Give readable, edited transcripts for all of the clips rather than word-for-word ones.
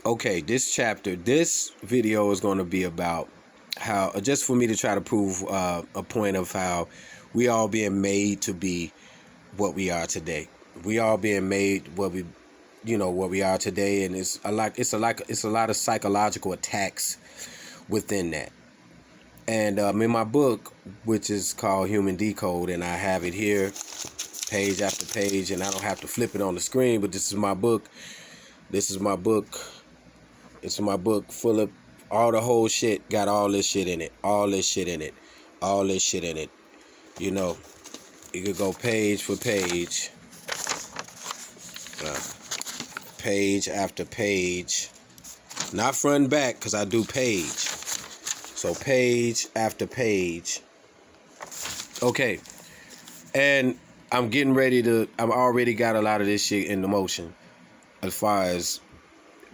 Okay, this video is going to be about how, just for me to try to prove a point of how we all being made to be what we are today. We all being made what we are today, and it's a lot of psychological attacks within that. And in my book, which is called Human Decode, and I have it here, page after page, and I don't have to flip it on the screen, but this is my book. This is my book. It's my book full of all the whole shit, got all this shit in it, all this shit in it, all this shit in it. You know, you could go page for page, page after page, not front and back, because I do page. So page after page. Okay, and I'm getting ready to, I've already got a lot of this shit in the motion as far as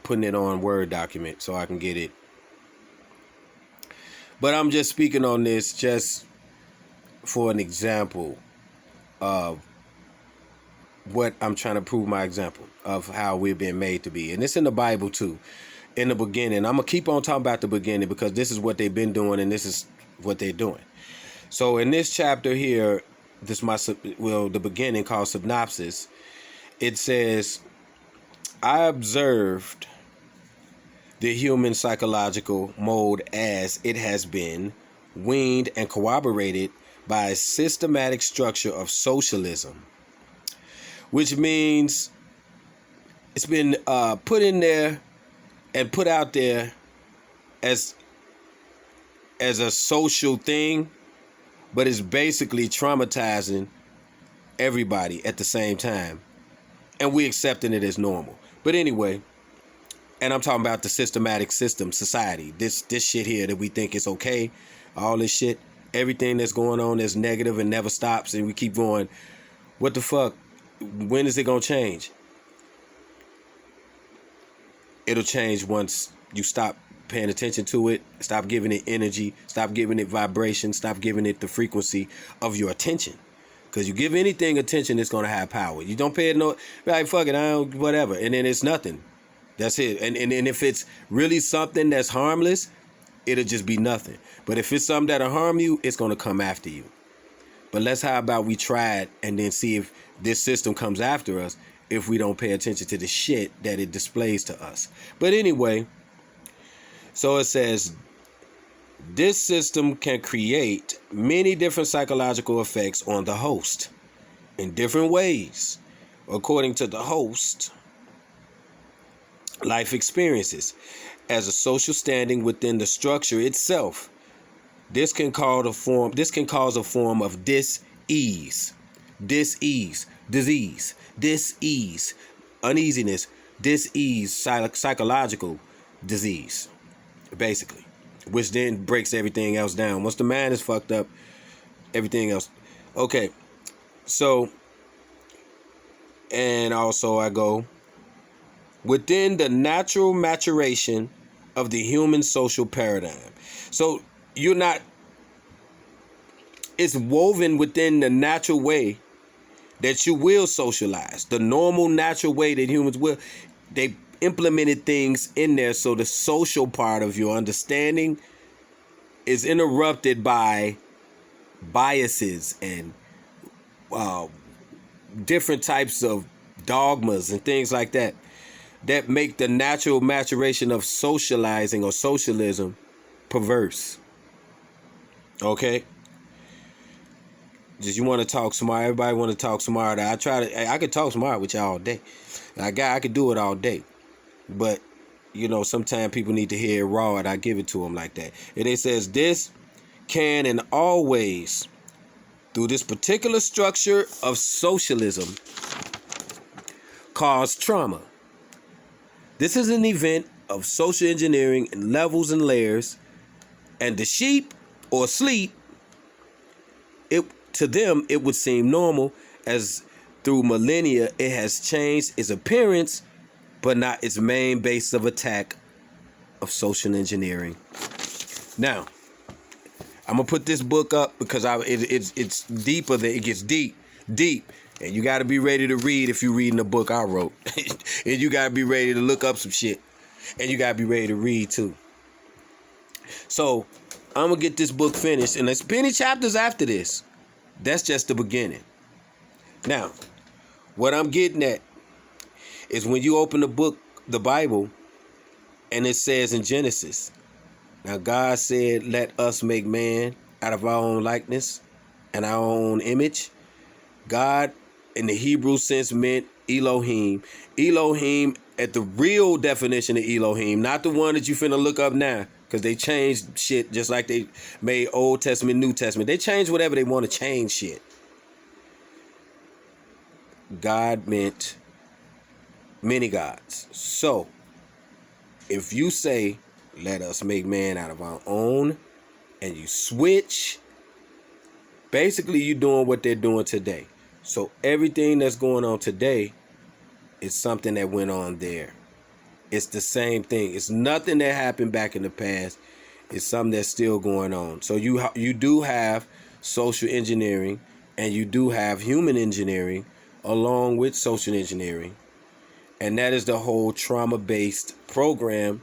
putting it on Word document so I can get it. But I'm just speaking on this just for an example of what I'm trying to prove, my example of how we're being made to be. And it's in the Bible too. In the beginning, I'm going to keep on talking about the beginning because this is what they've been doing and this is what they're doing. So in this chapter here, the beginning called synopsis, it says, I observed the human psychological mode as it has been weaned and corroborated by a systematic structure of socialism, which means it's been put in there and put out there as a social thing, but it's basically traumatizing everybody at the same time, and we accepting it as normal. But anyway, and I'm talking about the systematic system, society, this shit here that we think is okay, all this shit, everything that's going on that's negative and never stops, and we keep going, what the fuck, when is it gonna change? It'll change once you stop paying attention to it, stop giving it energy, stop giving it vibration, stop giving it the frequency of your attention. Because you give anything attention, it's going to have power. You don't pay it no, like, fuck it, I don't, whatever. And then it's nothing. That's it. And if it's really something that's harmless, it'll just be nothing. But if it's something that'll harm you, it's going to come after you. But how about we try it and then see if this system comes after us if we don't pay attention to the shit that it displays to us. But anyway, so it says, this system can create many different psychological effects on the host in different ways. According to the host, life experiences as a social standing within the structure itself. This can cause a form of dis-ease, disease, uneasiness, dis-ease, psychological disease, basically, which then breaks everything else down. Once the mind is fucked up, everything else. Okay, so, and also I go, within the natural maturation of the human social paradigm. So it's woven within the natural way that you will socialize, the normal natural way that humans will. They implemented things in there so the social part of your understanding is interrupted by biases and different types of dogmas and things like that make the natural maturation of socializing or socialism perverse. Okay? Just you want to talk smart. Everybody want to talk smart. I could talk smart with y'all all day. I could do it all day. But, sometimes people need to hear it raw, and I give it to them like that. And it says, this can and always, through this particular structure of socialism, cause trauma. This is an event of social engineering in levels and layers, and the sheep or sleep, to them, it would seem normal, as through millennia, it has changed its appearance, but not its main base of attack of social engineering. Now, I'm gonna put this book up because it's deeper than it gets deep, and you got to be ready to read if you're reading the book I wrote, and you got to be ready to look up some shit. And you gotta be ready to read too. So I'm gonna get this book finished, and there's many chapters after this. That's just the beginning. Now, what I'm getting at is when you open the book, the Bible, and it says in Genesis, now God said, let us make man out of our own likeness and our own image. God in the Hebrew sense meant Elohim. Elohim at the real definition of Elohim, not the one that you finna look up now, because they changed shit just like they made Old Testament, New Testament. They change whatever they want to change shit. God meant many gods. So, if you say, let us make man out of our own, and you switch, basically you're doing what they're doing today. So everything that's going on today is something that went on there. It's the same thing. It's nothing that happened back in the past. It's something that's still going on. So you do have social engineering, and you do have human engineering along with social engineering. And that is the whole trauma-based program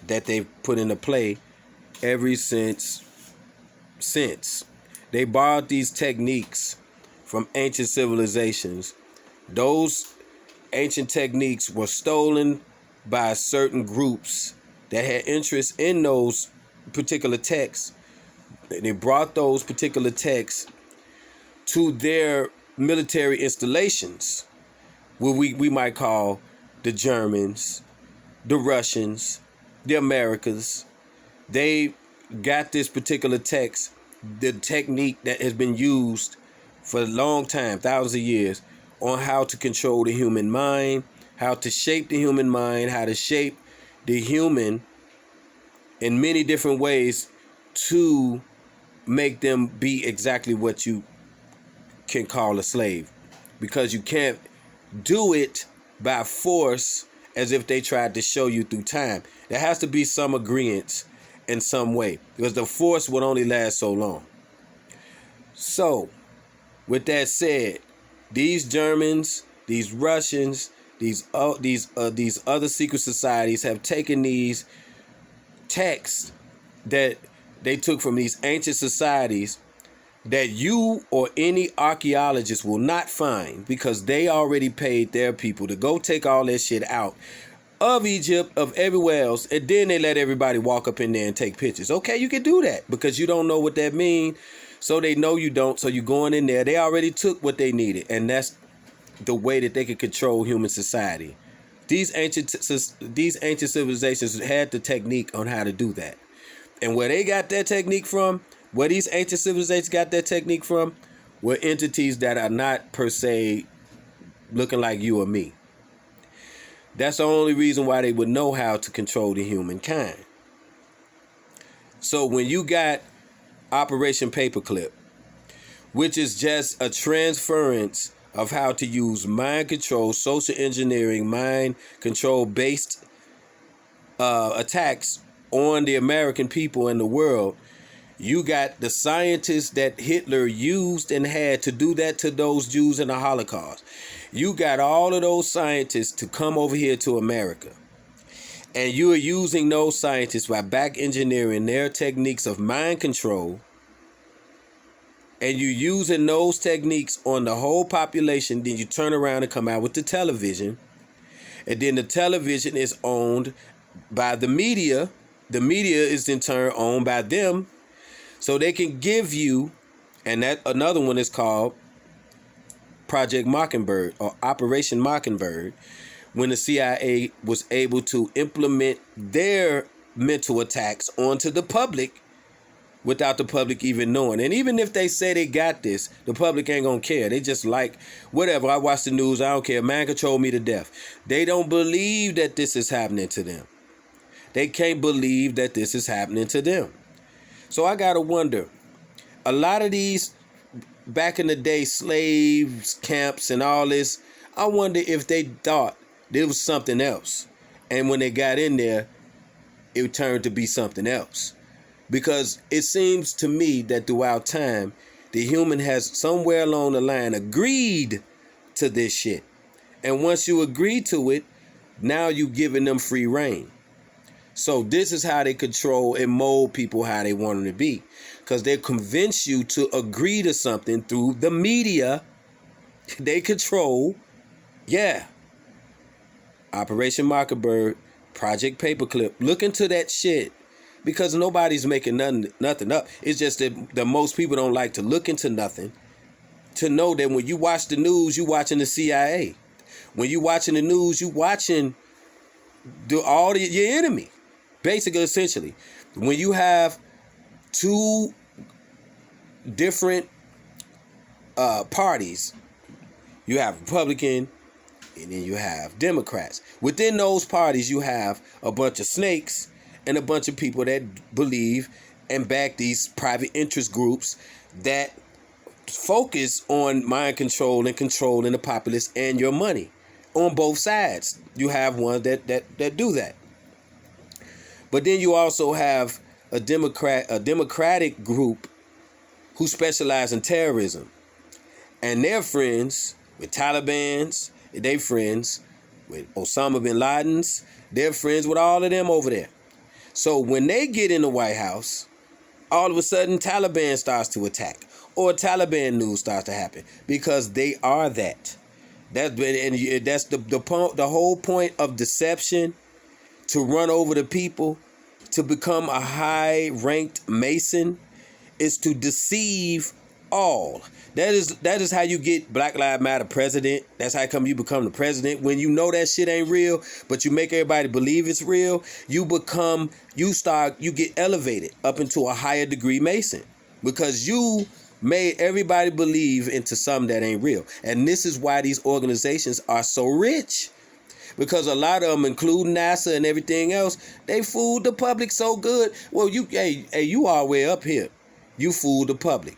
that they've put into play ever since. They borrowed these techniques from ancient civilizations. Those ancient techniques were stolen by certain groups that had interest in those particular texts. They brought those particular texts to their military installations, what we might call the Germans, the Russians, the Americas. They got this particular text, the technique that has been used for a long time, thousands of years, on how to control the human mind, how to shape the human mind, how to shape the human in many different ways to make them be exactly what you can call a slave. Because you can't do it by force as if they tried to show you through time. There has to be some agreement in some way, because the force would only last so long. So, with that said, these Germans, these Russians, these other secret societies have taken these texts that they took from these ancient societies that you or any archaeologist will not find, because they already paid their people to go take all that shit out of Egypt, of everywhere else, and then they let everybody walk up in there and take pictures. Okay, you can do that because you don't know what that means, so they know you don't, so you're going in there. They already took what they needed, and that's the way that they could control human society. These ancient civilizations had the technique on how to do that. And where they got that technique from, where these ancient civilizations got that technique from, were entities that are not per se looking like you or me. That's the only reason why they would know how to control the humankind. So when you got Operation Paperclip, which is just a transference of how to use mind control, social engineering, mind control based attacks on the American people and the world. You got the scientists that Hitler used and had to do that to those Jews in the Holocaust. You got all of those scientists to come over here to America. And you are using those scientists by back engineering their techniques of mind control. And you're using those techniques on the whole population. Then you turn around and come out with the television. And then the television is owned by the media. The media is in turn owned by them. So they can give you, and that another one is called Project Mockingbird or Operation Mockingbird, when the CIA was able to implement their mental attacks onto the public without the public even knowing. And even if they say they got this, the public ain't gonna care. They just like, whatever, I watch the news, I don't care. Man control me to death. They don't believe that this is happening to them. They can't believe that this is happening to them. So I gotta wonder, a lot of these back in the day slaves camps and all this, I wonder if they thought there was something else. And when they got in there, it turned to be something else. Because it seems to me that throughout time, the human has somewhere along the line agreed to this shit. And once you agree to it, Now you giving them free reign. So this is how they control and mold people how they want them to be. Because they convince you to agree to something through the media they control. Yeah. Operation Mockingbird, Project Paperclip. Look into that shit. Because nobody's making nothing up. It's just that most people don't like to look into nothing. To know that when you watch the news, you watching the CIA. When you watching the news, you watching your enemy. Basically, essentially. When you have two different parties, you have Republican and then you have Democrats. Within those parties, you have a bunch of snakes and a bunch of people that believe and back these private interest groups that focus on mind control and controlling the populace and your money. On both sides, you have ones that do that. But then you also have a democratic group who specialize in terrorism. And they're friends with Talibans, they're friends with Osama bin Laden's, they're friends with all of them over there. So when they get in the White House, all of a sudden Taliban starts to attack or Taliban news starts to happen because they are that. That's the whole point of deception, to run over the people, to become a high-ranked Mason, is to deceive all. That is how you get Black Lives Matter president. That's how you become the president. When you know that shit ain't real, but you make everybody believe it's real, you get elevated up into a higher degree Mason. Because you made everybody believe into something that ain't real. And this is why these organizations are so rich. Because a lot of them, including NASA and everything else, they fooled the public so good. Well, you all the way up here. You fooled the public.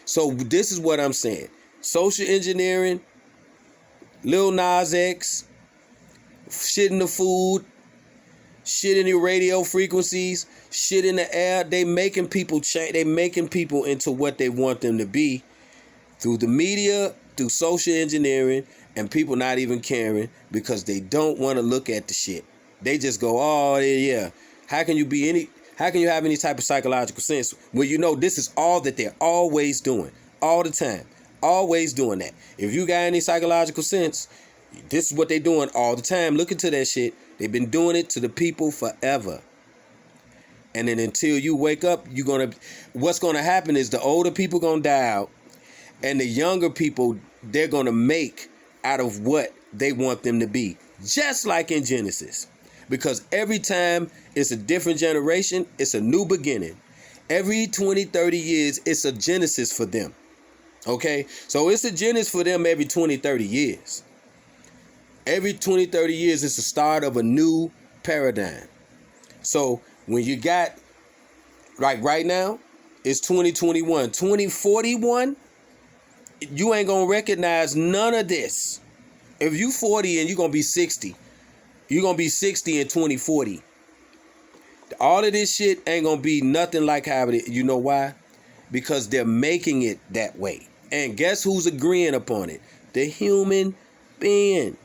So this is what I'm saying. Social engineering, Lil Nas X, shit in the food, shit in the radio frequencies, shit in the air. They making people change. They making people into what they want them to be through the media, through social engineering, and people not even caring because they don't want to look at the shit. They just go, oh yeah. How can you have any type of psychological sense when you know this is all that they're always doing, all the time, always doing that? If you got any psychological sense, this is what they're doing all the time. Look into that shit. They've been doing it to the people forever. And then until you wake up, what's gonna happen is the older people gonna die out, and the younger people, they're gonna make out of what they want them to be, just like in Genesis. Because every time it's a different generation, it's a new beginning. Every 20, 30 years, it's a Genesis for them. Okay? So it's a Genesis for them every 20, 30 years. Every 20, 30 years, it's the start of a new paradigm. So when you got, like right now, it's 2021. 2041, you ain't going to recognize none of this. If you 40 and you're going to be 60, you're going to be 60 in 2040. All of this shit ain't going to be nothing like how it is. You know why? Because they're making it that way. And guess who's agreeing upon it? The human being.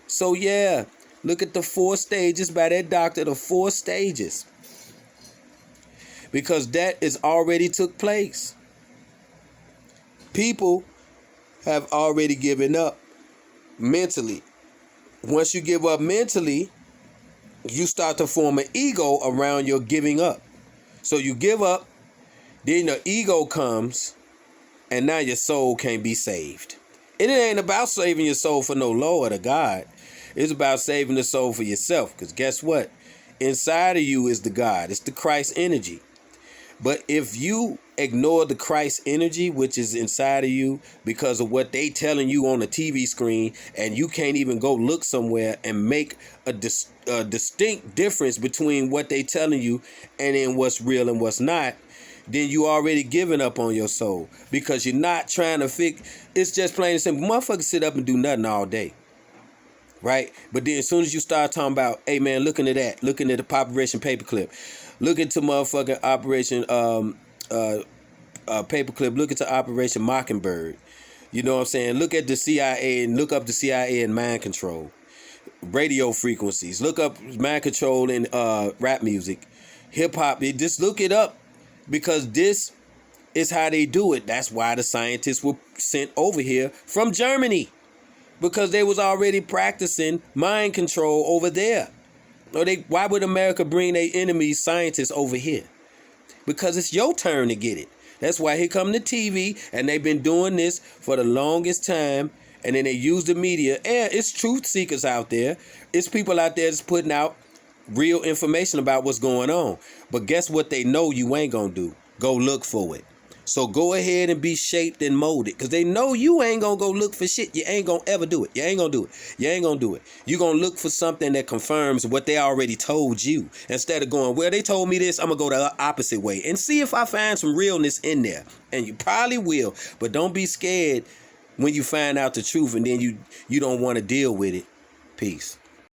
So yeah, look at the 4 stages by that doctor, the 4 stages. Because that is already took place. People have already given up mentally. Once you give up mentally, you start to form an ego around your giving up. So you give up, then the ego comes, and now your soul can't be saved. And it ain't about saving your soul for no Lord or God. It's about saving the soul for yourself. Because guess what? Inside of you is the God. It's the Christ energy. But if you ignore the Christ energy, which is inside of you because of what they telling you on the TV screen, and you can't even go look somewhere and make a distinct difference between what they telling you and then what's real and what's not, then you already giving up on your soul because you're not trying to fix. It's just plain and simple. Motherfuckers sit up and do nothing all day. Right? But then as soon as you start talking about, hey man, looking at that, looking at the Operation Paperclip, look into motherfucking Operation Paperclip, look into Operation Mockingbird. You know what I'm saying? Look at the CIA and look up the CIA and mind control. radio frequencies. Look up mind control in rap music, hip hop. Just look it up, because this is how they do it. That's why the scientists were sent over here from Germany, because they was already practicing mind control over there. Or why would America bring their enemies, scientists, over here? Because it's your turn to get it. That's why here come the TV, and they've been doing this for the longest time. And then they use the media. And it's truth seekers out there. It's people out there that's putting out real information about what's going on. But guess what they know you ain't gonna do? Go look for it. So go ahead and be shaped and molded, because they know you ain't gonna go look for shit. You ain't gonna ever do it. You ain't gonna do it. You ain't gonna do it. You gonna look for something that confirms what they already told you, instead of going, well, they told me this, I'm gonna go the opposite way and see if I find some realness in there. And you probably will, but don't be scared when you find out the truth and then you don't want to deal with it. Peace.